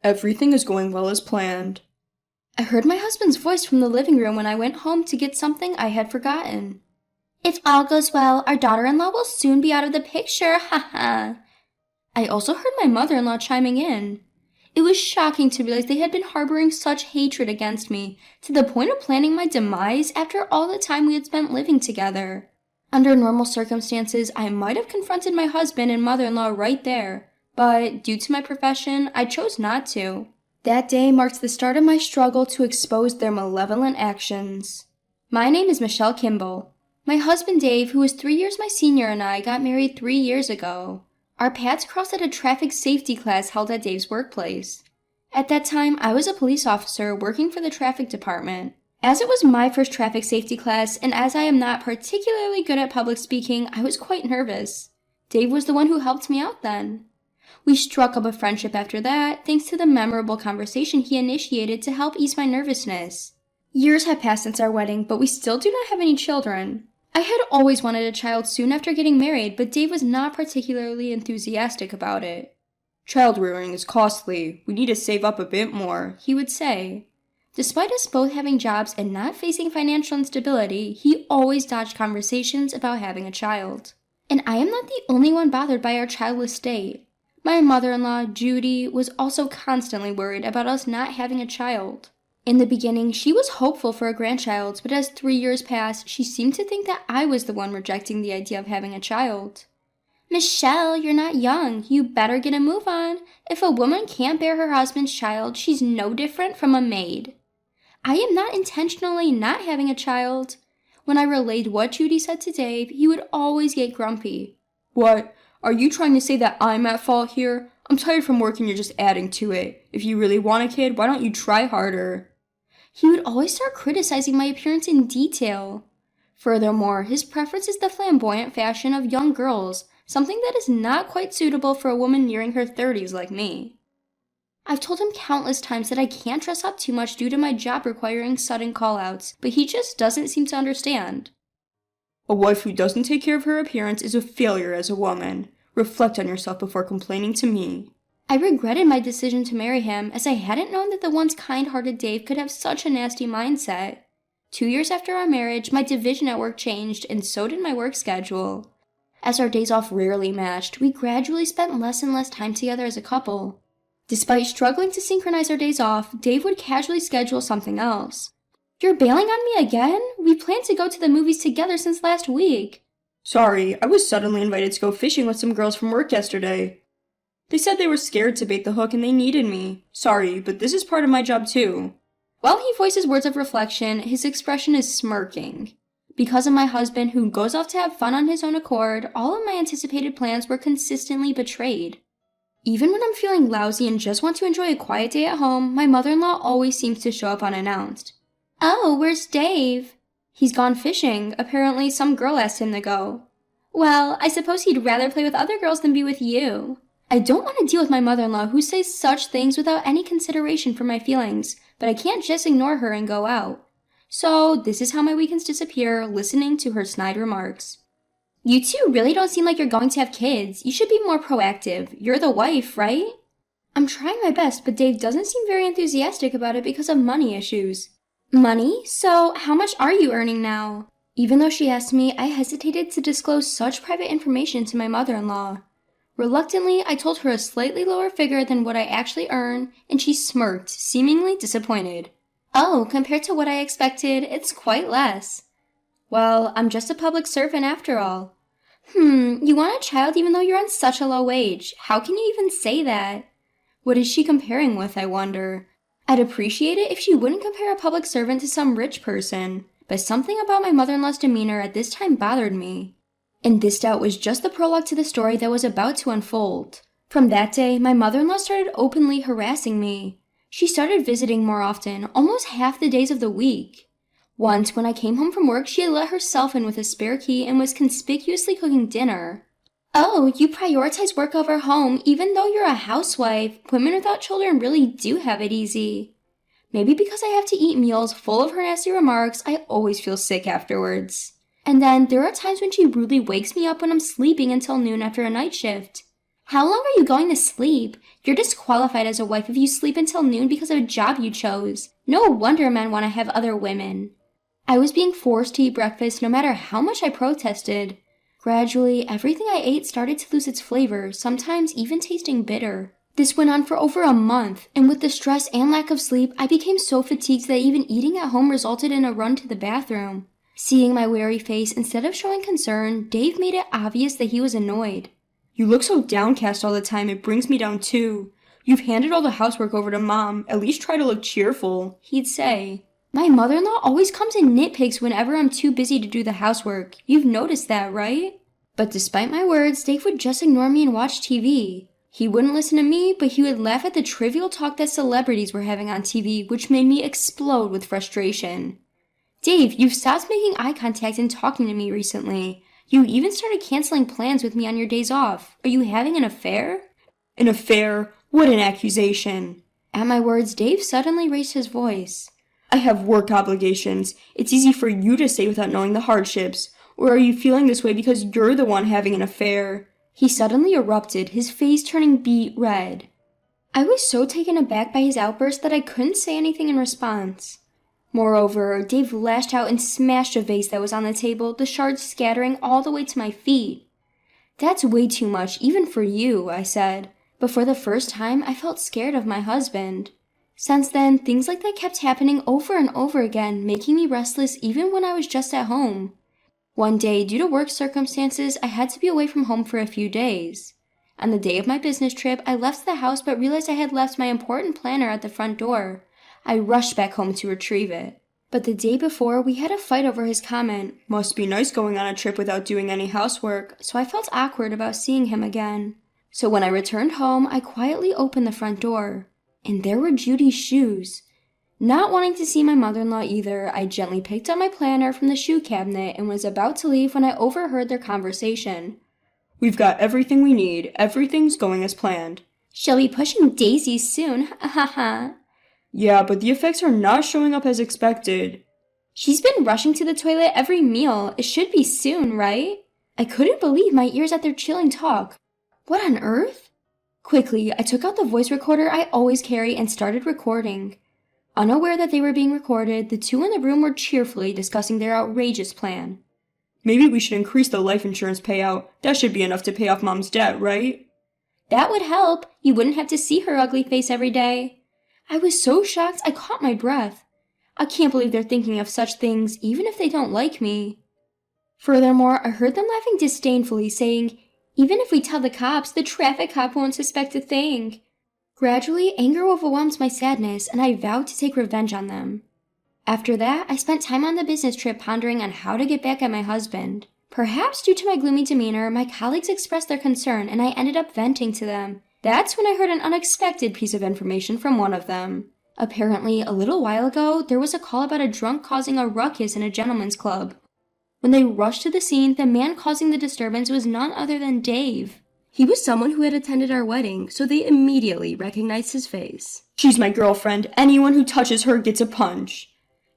Everything is going well as planned. I heard my husband's voice from the living room when I went home to get something I had forgotten. If all goes well, our daughter-in-law will soon be out of the picture, haha. I also heard my mother-in-law chiming in. It was shocking to realize they had been harboring such hatred against me, to the point of planning my demise after all the time we had spent living together. Under normal circumstances, I might have confronted my husband and mother-in-law right there, but due to my profession, I chose not to. That day marked the start of my struggle to expose their malevolent actions. My name is Michelle Kimball. My husband Dave, who was 3 years my senior, and I got married 3 years ago. Our paths crossed at a traffic safety class held at Dave's workplace. At that time, I was a police officer working for the traffic department. As it was my first traffic safety class, and as I am not particularly good at public speaking, I was quite nervous. Dave was the one who helped me out then. We struck up a friendship after that, thanks to the memorable conversation he initiated to help ease my nervousness. Years have passed since our wedding, but we still do not have any children. I had always wanted a child soon after getting married, but Dave was not particularly enthusiastic about it. Child rearing is costly. We need to save up a bit more, he would say. Despite us both having jobs and not facing financial instability, he always dodged conversations about having a child. And I am not the only one bothered by our childless state. My mother-in-law, Judy, was also constantly worried about us not having a child. In the beginning, she was hopeful for a grandchild, but as 3 years passed, she seemed to think that I was the one rejecting the idea of having a child. Michelle, you're not young. You better get a move on. If a woman can't bear her husband's child, she's no different from a maid. I am not intentionally not having a child. When I relayed what Judy said to Dave, he would always get grumpy. What? Are you trying to say that I'm at fault here? I'm tired from work and you're just adding to it. If you really want a kid, why don't you try harder? He would always start criticizing my appearance in detail. Furthermore, his preference is the flamboyant fashion of young girls, something that is not quite suitable for a woman nearing her 30s like me. I've told him countless times that I can't dress up too much due to my job requiring sudden call-outs, but he just doesn't seem to understand. A wife who doesn't take care of her appearance is a failure as a woman. Reflect on yourself before complaining to me. I regretted my decision to marry him, as I hadn't known that the once kind-hearted Dave could have such a nasty mindset. 2 years after our marriage, my division at work changed, and so did my work schedule. As our days off rarely matched, we gradually spent less and less time together as a couple. Despite struggling to synchronize our days off, Dave would casually schedule something else. You're bailing on me again? We planned to go to the movies together since last week. Sorry, I was suddenly invited to go fishing with some girls from work yesterday. They said they were scared to bait the hook and they needed me. Sorry, but this is part of my job too. While he voices words of reflection, his expression is smirking. Because of my husband, who goes off to have fun on his own accord, all of my anticipated plans were consistently betrayed. Even when I'm feeling lousy and just want to enjoy a quiet day at home, my mother-in-law always seems to show up unannounced. Oh, where's Dave? He's gone fishing. Apparently some girl asked him to go. Well, I suppose he'd rather play with other girls than be with you. I don't want to deal with my mother-in-law who says such things without any consideration for my feelings, but I can't just ignore her and go out. So this is how my weekends disappear, listening to her snide remarks. You two really don't seem like you're going to have kids. You should be more proactive. You're the wife, right? I'm trying my best, but Dave doesn't seem very enthusiastic about it because of money issues. Money? So how much are you earning now? Even though she asked me, I hesitated to disclose such private information to my mother-in-law. Reluctantly, I told her a slightly lower figure than what I actually earn, and she smirked, seemingly disappointed. Oh, compared to what I expected, it's quite less. Well, I'm just a public servant after all. You want a child even though you're on such a low wage. How can you even say that? What is she comparing with, I wonder? I'd appreciate it if she wouldn't compare a public servant to some rich person, but something about my mother-in-law's demeanor at this time bothered me. And this doubt was just the prologue to the story that was about to unfold. From that day, my mother-in-law started openly harassing me. She started visiting more often, almost half the days of the week. Once, when I came home from work, she had let herself in with a spare key and was conspicuously cooking dinner. Oh, you prioritize work over home, even though you're a housewife. Women without children really do have it easy. Maybe because I have to eat meals full of her nasty remarks, I always feel sick afterwards. And then there are times when she rudely wakes me up when I'm sleeping until noon after a night shift. How long are you going to sleep? You're disqualified as a wife if you sleep until noon because of a job you chose. No wonder men want to have other women. I was being forced to eat breakfast no matter how much I protested. Gradually, everything I ate started to lose its flavor, sometimes even tasting bitter. This went on for over a month, and with the stress and lack of sleep, I became so fatigued that even eating at home resulted in a run to the bathroom. Seeing my weary face, instead of showing concern, Dave made it obvious that he was annoyed. You look so downcast all the time, it brings me down too. You've handed all the housework over to Mom. At least try to look cheerful, he'd say. My mother-in-law always comes and nitpicks whenever I'm too busy to do the housework. You've noticed that, right? But despite my words, Dave would just ignore me and watch TV. He wouldn't listen to me, but he would laugh at the trivial talk that celebrities were having on TV, which made me explode with frustration. Dave, you've stopped making eye contact and talking to me recently. You even started canceling plans with me on your days off. Are you having an affair? An affair? What an accusation. At my words, Dave suddenly raised his voice. I have work obligations. It's easy for you to say without knowing the hardships. Or are you feeling this way because you're the one having an affair? He suddenly erupted, his face turning beet red. I was so taken aback by his outburst that I couldn't say anything in response. Moreover, Dave lashed out and smashed a vase that was on the table, the shards scattering all the way to my feet. That's way too much, even for you, I said. But for the first time, I felt scared of my husband. Since then, things like that kept happening over and over again, making me restless even when I was just at home. One day, due to work circumstances, I had to be away from home for a few days. On the day of my business trip, I left the house but realized I had left my important planner at the front door. I rushed back home to retrieve it. But the day before, we had a fight over his comment, "Must be nice going on a trip without doing any housework," so I felt awkward about seeing him again. So when I returned home, I quietly opened the front door. And there were Judy's shoes. Not wanting to see my mother-in-law either, I gently picked up my planner from the shoe cabinet and was about to leave when I overheard their conversation. "We've got everything we need. Everything's going as planned." "She'll be pushing daisies soon, ha ha ha." "Yeah, but the effects are not showing up as expected." "She's been rushing to the toilet every meal. It should be soon, right?" I couldn't believe my ears at their chilling talk. What on earth? Quickly, I took out the voice recorder I always carry and started recording. Unaware that they were being recorded, the two in the room were cheerfully discussing their outrageous plan. "Maybe we should increase the life insurance payout. That should be enough to pay off Mom's debt, right?" "That would help. You wouldn't have to see her ugly face every day." I was so shocked I caught my breath. I can't believe they're thinking of such things, even if they don't like me. Furthermore, I heard them laughing disdainfully, saying, "Even if we tell the cops, the traffic cop won't suspect a thing." Gradually, anger overwhelmed my sadness, and I vowed to take revenge on them. After that, I spent time on the business trip pondering on how to get back at my husband. Perhaps due to my gloomy demeanor, my colleagues expressed their concern, and I ended up venting to them. That's when I heard an unexpected piece of information from one of them. Apparently, a little while ago, there was a call about a drunk causing a ruckus in a gentleman's club. When they rushed to the scene, the man causing the disturbance was none other than Dave. He was someone who had attended our wedding, so they immediately recognized his face. "She's my girlfriend. Anyone who touches her gets a punch."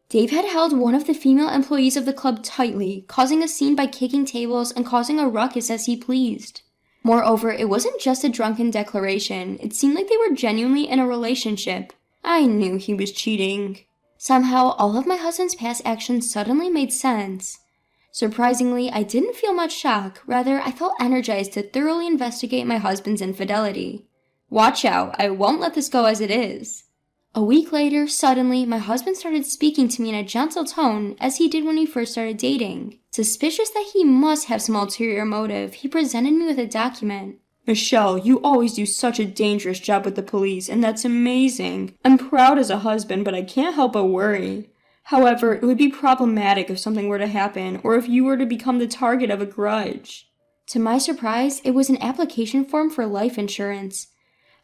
Dave had held one of the female employees of the club tightly, causing a scene by kicking tables and causing a ruckus as he pleased. Moreover, it wasn't just a drunken declaration. It seemed like they were genuinely in a relationship. I knew he was cheating. Somehow, all of my husband's past actions suddenly made sense. Surprisingly, I didn't feel much shock. Rather, I felt energized to thoroughly investigate my husband's infidelity. Watch out, I won't let this go as it is. A week later, suddenly, my husband started speaking to me in a gentle tone, as he did when we first started dating. Suspicious that he must have some ulterior motive, he presented me with a document. "Michelle, you always do such a dangerous job with the police, and that's amazing. I'm proud as a husband, but I can't help but worry. However, it would be problematic if something were to happen, or if you were to become the target of a grudge." To my surprise, it was an application form for life insurance.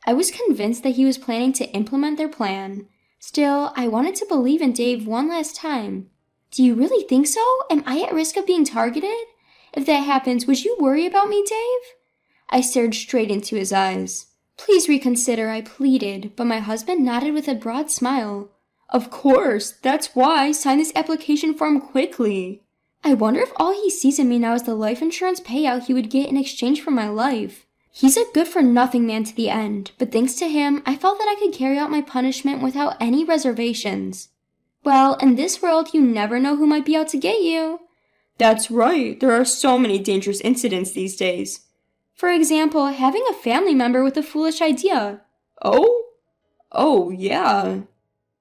I was convinced that he was planning to implement their plan. Still, I wanted to believe in Dave one last time. "Do you really think so? Am I at risk of being targeted? If that happens, would you worry about me, Dave?" I stared straight into his eyes. "Please reconsider," I pleaded, but my husband nodded with a broad smile. "Of course, that's why. Sign this application form quickly." I wonder if all he sees in me now is the life insurance payout he would get in exchange for my life. He's a good-for-nothing man to the end, but thanks to him, I felt that I could carry out my punishment without any reservations. Well, in this world, you never know who might be out to get you. That's right, there are so many dangerous incidents these days. For example, having a family member with a foolish idea. Oh? Oh, yeah.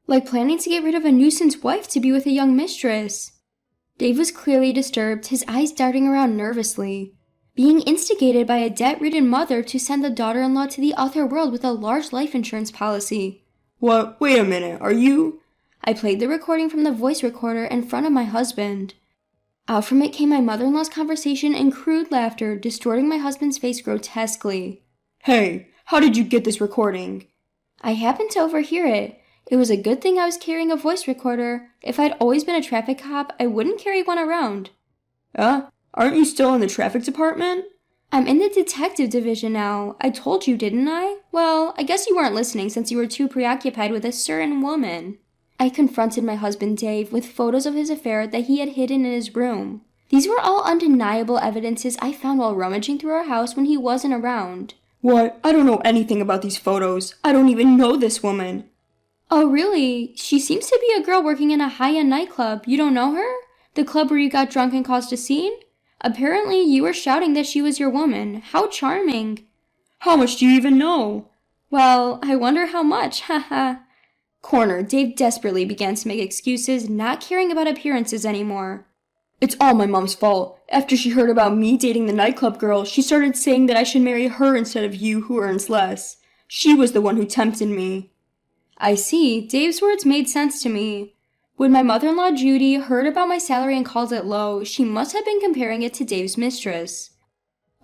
Like planning to get rid of a nuisance wife to be with a young mistress. Dave was clearly disturbed, his eyes darting around nervously. Being instigated by a debt-ridden mother to send the daughter-in-law to the other world with a large life insurance policy. What? Wait a minute, are you? I played the recording from the voice recorder in front of my husband. Out from it came my mother-in-law's conversation and crude laughter, distorting my husband's face grotesquely. Hey, how did you get this recording? I happened to overhear it. It was a good thing I was carrying a voice recorder. If I'd always been a traffic cop, I wouldn't carry one around. Aren't you still in the traffic department? I'm in the detective division now. I told you, didn't I? Well, I guess you weren't listening since you were too preoccupied with a certain woman. I confronted my husband Dave with photos of his affair that he had hidden in his room. These were all undeniable evidences I found while rummaging through our house when he wasn't around. What? I don't know anything about these photos. I don't even know this woman. Oh, really? She seems to be a girl working in a high-end nightclub. You don't know her? The club where you got drunk and caused a scene? Apparently, you were shouting that she was your woman. How charming. How much do you even know? Well, I wonder how much, haha. Cornered, Dave desperately began to make excuses, not caring about appearances anymore. It's all my mom's fault. After she heard about me dating the nightclub girl, she started saying that I should marry her instead of you who earns less. She was the one who tempted me. I see. Dave's words made sense to me. When my mother-in-law Judy heard about my salary and called it low, she must have been comparing it to Dave's mistress.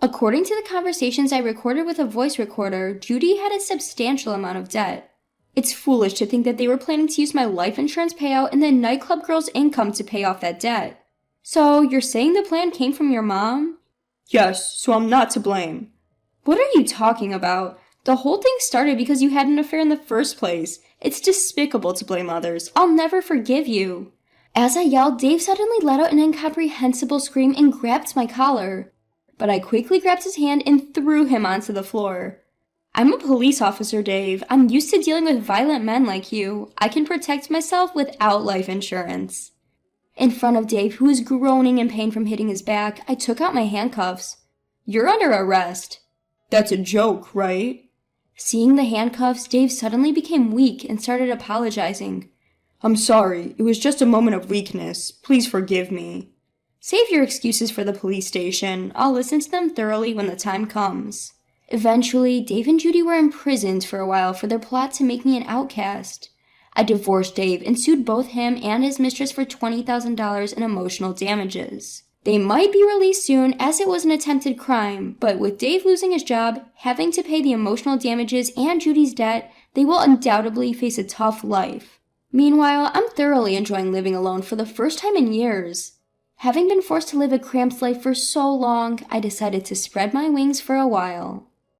According to the conversations I recorded with a voice recorder, Judy had a substantial amount of debt. It's foolish to think that they were planning to use my life insurance payout and the nightclub girl's income to pay off that debt. So, you're saying the plan came from your mom? Yes, so I'm not to blame. What are you talking about? The whole thing started because you had an affair in the first place. It's despicable to blame others. I'll never forgive you. As I yelled, Dave suddenly let out an incomprehensible scream and grabbed my collar. But I quickly grabbed his hand and threw him onto the floor. I'm a police officer, Dave. I'm used to dealing with violent men like you. I can protect myself without life insurance. In front of Dave, who was groaning in pain from hitting his back, I took out my handcuffs. You're under arrest. That's a joke, right? Seeing the handcuffs, Dave suddenly became weak and started apologizing. I'm sorry. It was just a moment of weakness. Please forgive me. Save your excuses for the police station. I'll listen to them thoroughly when the time comes. Eventually, Dave and Judy were imprisoned for a while for their plot to make me an outcast. I divorced Dave and sued both him and his mistress for $20,000 in emotional damages. They might be released soon as it was an attempted crime, but with Dave losing his job, having to pay the emotional damages and Judy's debt, they will undoubtedly face a tough life. Meanwhile, I'm thoroughly enjoying living alone for the first time in years. Having been forced to live a cramped life for so long, I decided to spread my wings for a while.